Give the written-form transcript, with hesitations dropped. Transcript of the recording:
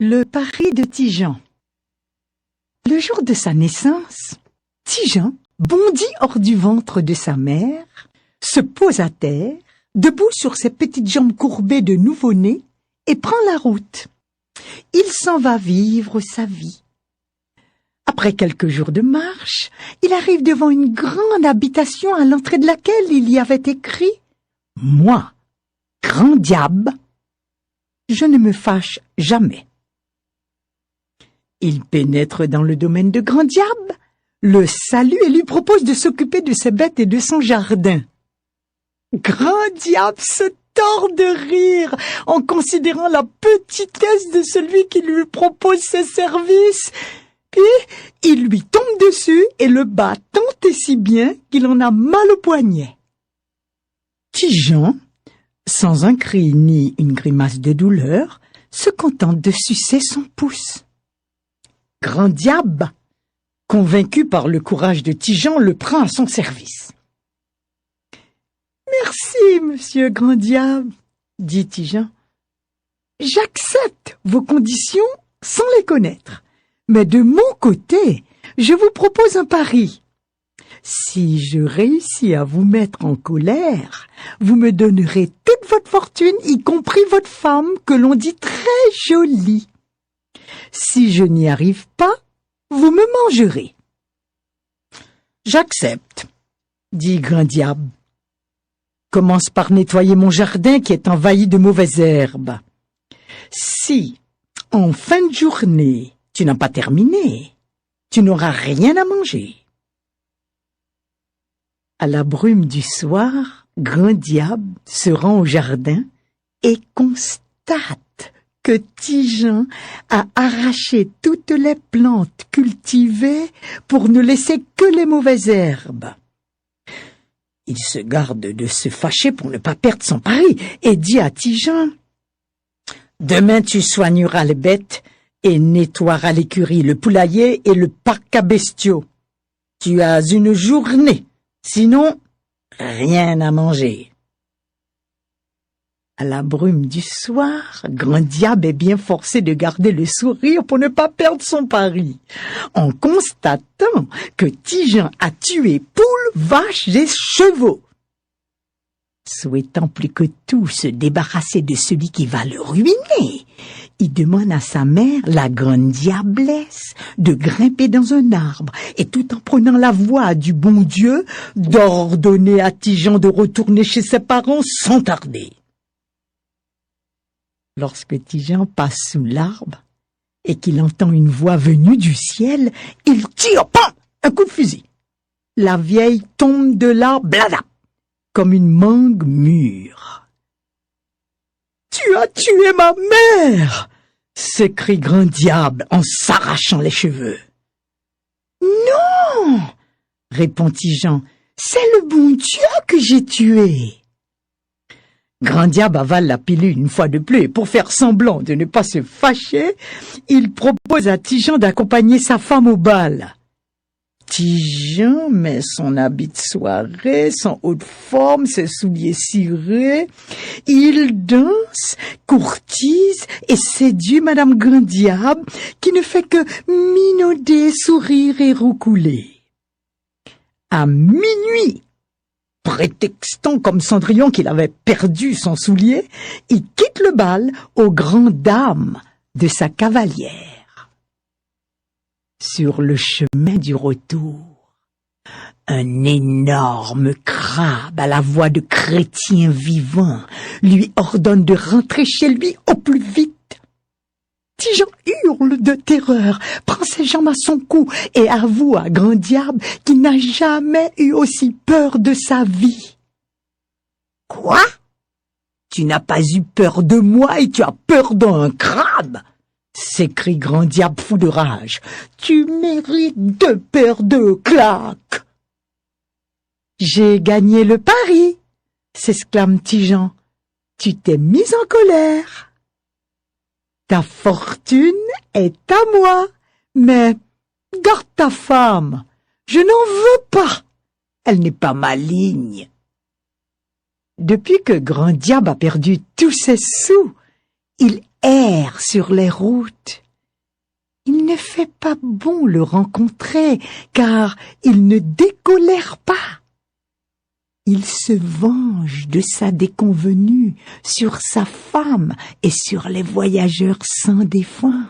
Le pari de Ti-Jean. Le jour de sa naissance, Ti-Jean bondit hors du ventre de sa mère, se pose à terre, debout sur ses petites jambes courbées de nouveau-né, et prend la route. Il s'en va vivre sa vie. Après quelques jours de marche, il arrive devant une grande habitation à l'entrée de laquelle il y avait écrit « Moi, grand diable, je ne me fâche jamais ». Il pénètre dans le domaine de Grand Diable, le salue et lui propose de s'occuper de ses bêtes et de son jardin. Grand Diable se tord de rire en considérant la petitesse de celui qui lui propose ses services. Puis, il lui tombe dessus et le bat tant et si bien qu'il en a mal au poignet. Ti-Jean, sans un cri ni une grimace de douleur, se contente de sucer son pouce. Grand Diable, convaincu par le courage de Ti-Jean, le prend à son service. « Merci, monsieur Grand Diable, » dit Ti-Jean. « J'accepte vos conditions sans les connaître, mais de mon côté, je vous propose un pari. Si je réussis à vous mettre en colère, vous me donnerez toute votre fortune, y compris votre femme, que l'on dit très jolie. Si je n'y arrive pas, vous me mangerez. »« J'accepte, » dit Grand Diable. « Commence par nettoyer mon jardin qui est envahi de mauvaises herbes. Si, en fin de journée, tu n'as pas terminé, tu n'auras rien à manger. » À la brume du soir, Grand Diable se rend au jardin et constate que Ti-Jean a arraché toutes les plantes cultivées pour ne laisser que les mauvaises herbes. Il se garde de se fâcher pour ne pas perdre son pari et dit à Ti-Jean : « Demain tu soigneras les bêtes et nettoieras l'écurie, le poulailler et le parc à bestiaux. Tu as une journée, sinon rien à manger. » À la brume du soir, Grand Diable est bien forcé de garder le sourire pour ne pas perdre son pari, en constatant que Ti-Jean a tué poules, vaches et chevaux. Souhaitant plus que tout se débarrasser de celui qui va le ruiner, il demande à sa mère, la grande diablesse, de grimper dans un arbre et tout en prenant la voix du bon Dieu, d'ordonner à Ti-Jean de retourner chez ses parents sans tarder. Lorsque Ti-Jean passe sous l'arbre et qu'il entend une voix venue du ciel, il tire, pam, un coup de fusil. La vieille tombe de l'arbre, blada, comme une mangue mûre. « Tu as tué ma mère !» s'écrie Grand Diable en s'arrachant les cheveux. « Non !» répond Ti-Jean, « c'est le bon Dieu que j'ai tué. » Grand Diable avale la pilule une fois de plus et pour faire semblant de ne pas se fâcher, il propose à Ti-Jean d'accompagner sa femme au bal. Ti-Jean met son habit de soirée, son haut de forme, ses souliers cirés. Il danse, courtise et séduit Madame Grand Diable qui ne fait que minauder, sourire et roucouler. À minuit, prétextant comme Cendrillon qu'il avait perdu son soulier, il quitte le bal aux grandes dames de sa cavalière. Sur le chemin du retour, un énorme crabe à la voix de chrétien vivant lui ordonne de rentrer chez lui au plus vite. Ti-Jean hurle de terreur, prend ses jambes à son cou et avoue à Grand Diable qu'il n'a jamais eu aussi peur de sa vie. « Quoi ? Tu n'as pas eu peur de moi et tu as peur d'un crabe ?» s'écrie Grand Diable fou de rage. « Tu mérites 2 paires de claques. »« J'ai gagné le pari !» s'exclame Ti-Jean. « Tu t'es mis en colère. Ta fortune est à moi, mais garde ta femme. Je n'en veux pas. Elle n'est pas maligne. » Depuis que Grand Diable a perdu tous ses sous, il erre sur les routes. Il ne fait pas bon le rencontrer, car il ne décolère pas. Il se venge de sa déconvenue sur sa femme et sur les voyageurs sans défunt.